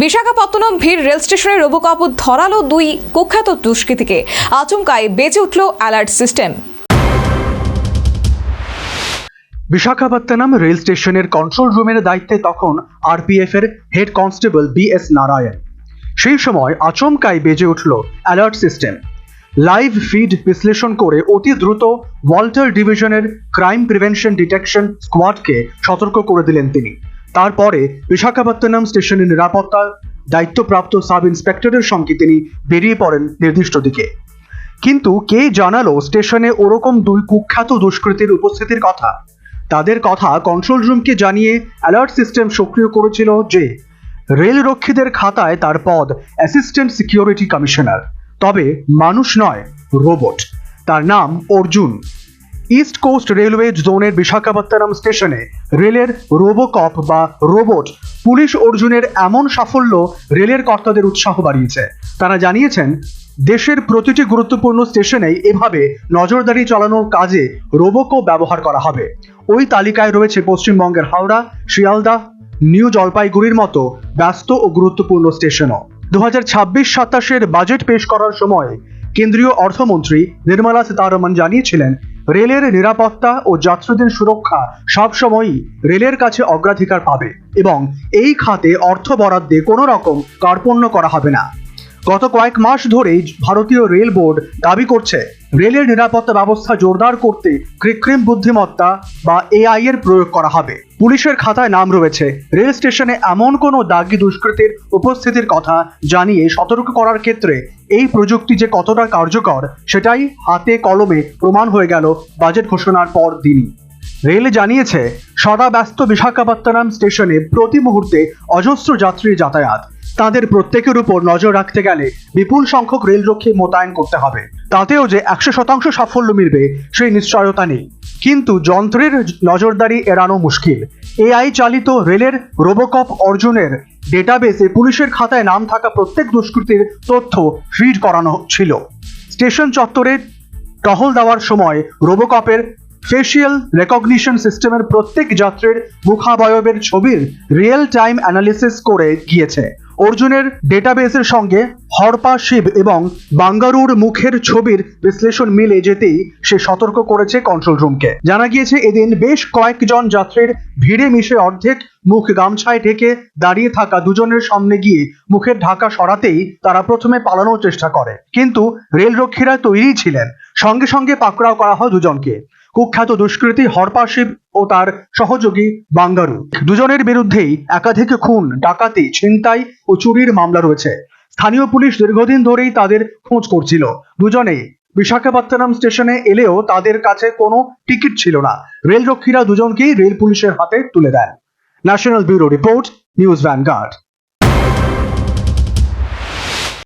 বিশাখাপত্তনম ভিড় রেল স্টেশনে রোবোকপ ধরালো দুই কুখ্যাত দুষ্কৃতীকে। আচমকায় বেজে উঠল অ্যালার্ট সিস্টেম। বিশাখাপত্তনম রেল স্টেশনের কন্ট্রোল রুমের দায়িত্বে তখন আরপিএফ এর হেড কনস্টেবল বিএস নারায়ণ। সেই সময় আচমকাই বেজে উঠল অ্যালার্ট সিস্টেম। লাইভ ফিড বিশ্লেষণ করে অতি দ্রুত ওয়াল্টার ডিভিশনের ক্রাইম প্রিভেনশন ডিটেকশন স্কোয়াডকে সতর্ক করে দিলেন তিনি। তারপরে বিশাখাপত্তনম স্টেশনের নিরাপত্তা দায়িত্বপ্রাপ্ত সাব ইন্সপেক্টরের সঙ্গে তিনি বেরিয়ে পড়েন নির্দিষ্ট দিকে। কিন্তু কে জানালো স্টেশনে ওরকম দুই কুখ্যাত দুষ্কৃতীর উপস্থিতির কথা? তাদের কথা কন্ট্রোল রুমকে জানিয়ে অ্যালার্ট সিস্টেম সক্রিয় করেছিল যে রেল রক্ষীদের খাতায় তার পদ অ্যাসিস্ট্যান্ট সিকিউরিটি কমিশনার, তবে মানুষ নয়, রোবট। তার নাম অর্জুন। ইস্ট কোস্ট রেলওয়ে জোনের বিশাখাপত্তনম স্টেশনে রেলের রোবোকপ বা রোবট পুলিশ অর্জুনের এমন সাফল্য রেলের কর্তাদের উৎসাহ বাড়িয়েছে। তারা জানিয়েছেন, দেশের প্রতিটি গুরুত্বপূর্ণ স্টেশনেই এভাবে নজরদারি চালানোর কাজে রোবোকপ ব্যবহার করা হবে। ওই তালিকায় রয়েছে পশ্চিমবঙ্গের হাওড়া, শিয়ালদা, নিউ জলপাইগুড়ির মতো ব্যস্ত ও গুরুত্বপূর্ণ স্টেশনও। 2026-27 বাজেট পেশ করার সময় কেন্দ্রীয় অর্থমন্ত্রী নির্মলা সীতারমণ জানিয়েছিলেন, রেলের নিরাপত্তা ও যাত্রীদের সুরক্ষা সবসময়ই রেলের কাছে অগ্রাধিকার পাবে এবং এই খাতে অর্থ বরাদ্দে কোনো রকম কার্পণ্য করা হবে না। গত কয়েক মাস ধরেই ভারতীয় রেল বোর্ড দাবি করছে, রেলের নিরাপত্তা ব্যবস্থা জোরদার করতে কৃত্রিম বুদ্ধিমত্তা বা এআই এর প্রয়োগ করা হবে। পুলিশের খাতায় নাম রয়েছে। রেল স্টেশনে এমন কোনো দাগি দুষ্কৃতীর উপস্থিতির কথা জানিয়ে সতর্ক করার ক্ষেত্রে এই প্রযুক্তি যে কতটা কার্যকর সেটাই হাতে কলমে প্রমাণ হয়ে গেল বাজেট ঘোষণার পর দিনই। রেল জানিয়েছে, সদা ব্যস্ত বিশাখাপত্তনম স্টেশনে প্রতি মুহূর্তে অজস্র যাত্রী যাতায়াত। তাদের প্রত্যেকের উপর নজর রাখতে গেলে বিপুল সংখ্যক রেলরক্ষী মোতায়েন করতে হবে। তাতেও যে 100% সাফল্য মিলবে সেই নিশ্চয়তা নেই, কিন্তু যন্ত্রের নজরদারি এড়ানো মুশকিল। এআই চালিত রেলের রোবোকপ অর্জুনের ডেটাবেসে পুলিশের খাতায় নাম থাকা প্রত্যেক দুষ্কৃতীর তথ্য ফিড করানো ছিল। স্টেশন চত্বরে টহল দেওয়ার সময় রোবোকপের ফেশিয়াল রেকগনিশন সিস্টেমের প্রত্যেক যাত্রীর মুখাবয়বের ছবির রিয়েল টাইম অ্যানালিসিস করে গিয়েছে। অর্জুনের ডেটাবেসের সঙ্গে হরপা শিব এবং বাঙ্গারুর মুখের ছবির বিশ্লেষণ মিলে যেতেই সে সতর্ক করেছে কন্ট্রোল রুমকে। জানা গিয়েছে, এদিন বেশ কয়েকজন যাত্রীর ভিড়ে মিশে অর্ধেক মুখ গামছায় ঢেকে দাঁড়িয়ে থাকা দুজনের সামনে গিয়ে মুখের ঢাকা সরাতেই তারা প্রথমে পালানোর চেষ্টা করে, কিন্তু রেলরক্ষীরা তৈরি ছিলেন। সঙ্গে সঙ্গে পাকড়াও করা হয় দুজনকে। কুখ্যাত দুষ্কৃতী হরপা শিব ও তার সহযোগী বাঙ্গারু দুজনের বিরুদ্ধেই একাধিক খুন, ডাকাতি, ছিনতাই ও চুরির মামলা রয়েছে। স্থানীয় পুলিশ দীর্ঘদিন ধরেই তাদের খোঁজ করছিল। দুজনেই বিশাখাপত্তনম স্টেশনে এলেও তাদের কাছে কোনো টিকিট ছিল না। রেলরক্ষীরা দুজনকেই রেল পুলিশের হাতে তুলে দেন। National bureau report, News vanguard.